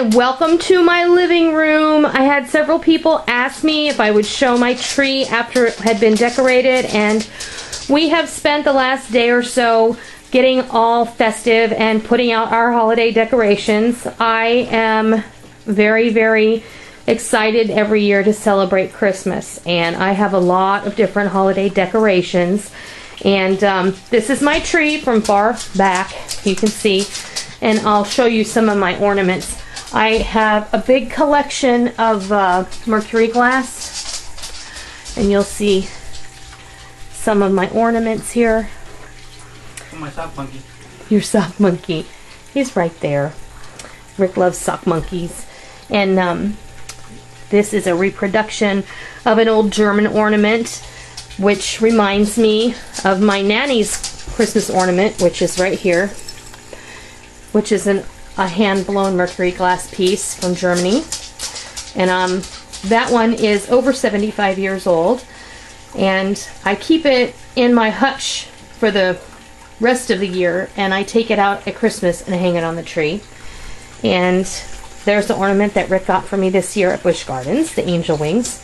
and welcome to my living room. I had several people ask me if I would show my tree after it had been decorated, and we have spent the last day or so getting all festive and putting out our holiday decorations. I am very, very excited every year to celebrate Christmas, and I have a lot of different holiday decorations. And this is my tree from far back, you can see, and I'll show you some of my ornaments. I have a big collection of mercury glass, and you'll see some of my ornaments here. Oh, my sock monkey. Your sock monkey. He's right there. Rick loves sock monkeys. And this is a reproduction of an old German ornament, which reminds me of my nanny's Christmas ornament, which is right here, which is a hand-blown mercury glass piece from Germany. And that one is over 75 years old, and I keep it in my hutch for the rest of the year, and I take it out at Christmas and hang it on the tree. And there's the ornament that Rick got for me this year at Busch Gardens, the angel wings.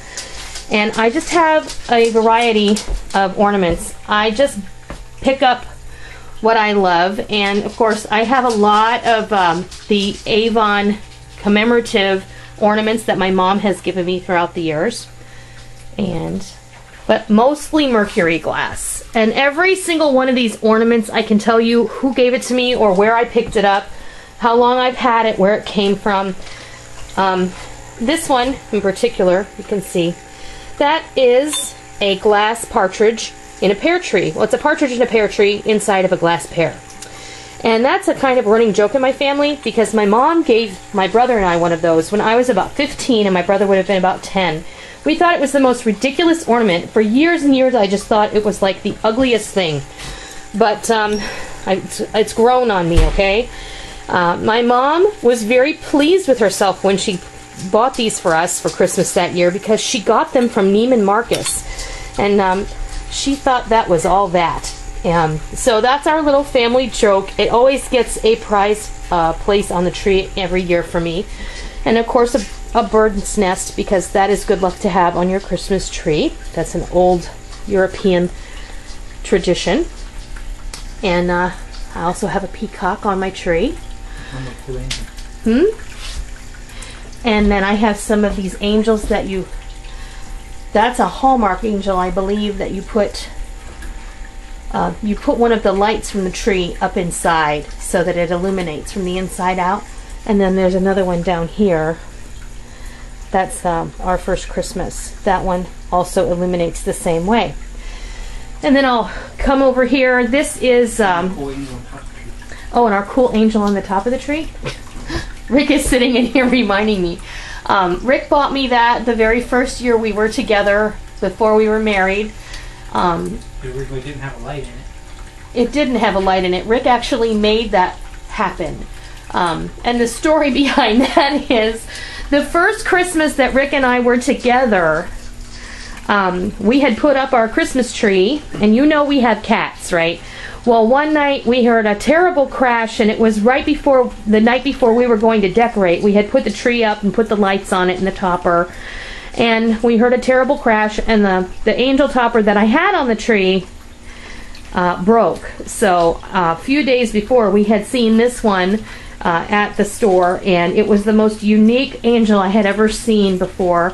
And I just have a variety of ornaments. I just pick up what I love, and of course I have a lot of the Avon commemorative ornaments that my mom has given me throughout the years, but mostly mercury glass. And every single one of these ornaments, I can tell you who gave it to me or where I picked it up, how long I've had it, where it came from. This one in particular, you can see, that is a glass partridge in a pear tree. Well, it's a partridge in a pear tree inside of a glass pear. And that's a kind of running joke in my family, because my mom gave my brother and I one of those when I was about 15 and my brother would have been about 10. We thought it was the most ridiculous ornament. For years and years I just thought it was like the ugliest thing. But it's grown on me, okay? My mom was very pleased with herself when she bought these for us for Christmas that year, because she got them from Neiman Marcus. And she thought that was all that. So that's our little family joke. It always gets a prize place on the tree every year for me. And of course a bird's nest, because that is good luck to have on your Christmas tree. That's an old European tradition. And I also have a peacock on my tree. And then I have some of these angels that that's a Hallmark angel, I believe, that you put one of the lights from the tree up inside so that it illuminates from the inside out. And then there's another one down here. That's our first Christmas. That one also illuminates the same way. And then I'll come over here. This is oh, and our cool angel on the top of the tree. Rick is sitting in here reminding me. Rick bought me that the very first year we were together, before we were married. It originally didn't have a light in it. It didn't have a light in it. Rick actually made that happen. And the story behind that is, the first Christmas that Rick and I were together, we had put up our Christmas tree, and you know we have cats, right? Well, one night we heard a terrible crash, and it was right before, the night before we were going to decorate. We had put the tree up and put the lights on it and the topper, and we heard a terrible crash, and the angel topper that I had on the tree broke. So a few days before, we had seen this one at the store, and it was the most unique angel I had ever seen before,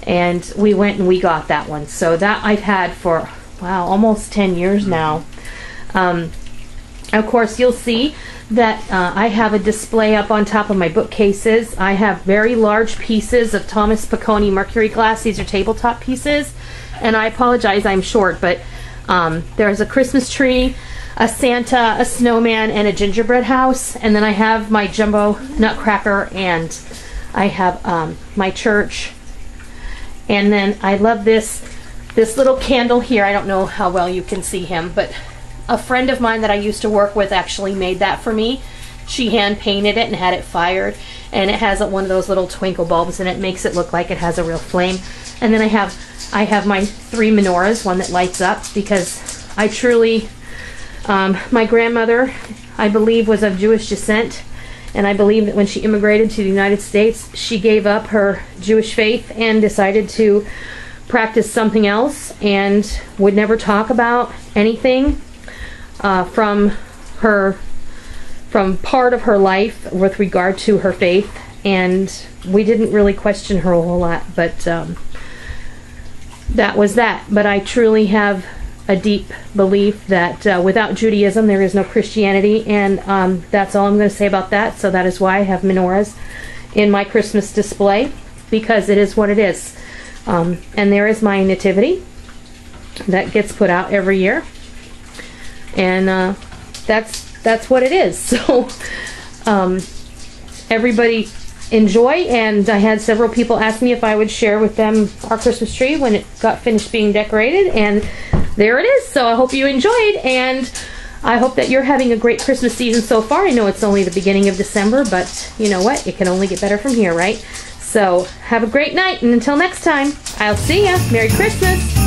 and we went and we got that one. So that I've had for, wow, almost 10 years now. Of course, you'll see that I have a display up on top of my bookcases. I have very large pieces of Thomas Piccone mercury glass. These are tabletop pieces, and I apologize, I'm short, but there's a Christmas tree, a Santa, a snowman, and a gingerbread house. And then I have my jumbo nutcracker, and I have my church. And then I love this little candle here. I don't know how well you can see him, but a friend of mine that I used to work with actually made that for me. She hand painted it and had it fired, and it has one of those little twinkle bulbs, and it makes it look like it has a real flame. And then I have my 3 menorahs, one that lights up, because I truly, my grandmother, I believe, was of Jewish descent, And I believe that when she immigrated to the United States, she gave up her Jewish faith and decided to practice something else, and would never talk about anything from part of her life with regard to her faith. And we didn't really question her a whole lot, but that was that. But I truly have a deep belief that without Judaism there is no Christianity, and that's all I'm going to say about that. So that is why I have menorahs in my Christmas display, because it is what it is. And there is my nativity that gets put out every year, and that's what it is. So everybody enjoy, and I had several people ask me if I would share with them our Christmas tree when it got finished being decorated, and there it is. So I hope you enjoyed, and I hope that you're having a great Christmas season so far. I know it's only the beginning of December, but you know what? It can only get better from here, right? So have a great night, and until next time, I'll see ya. Merry Christmas!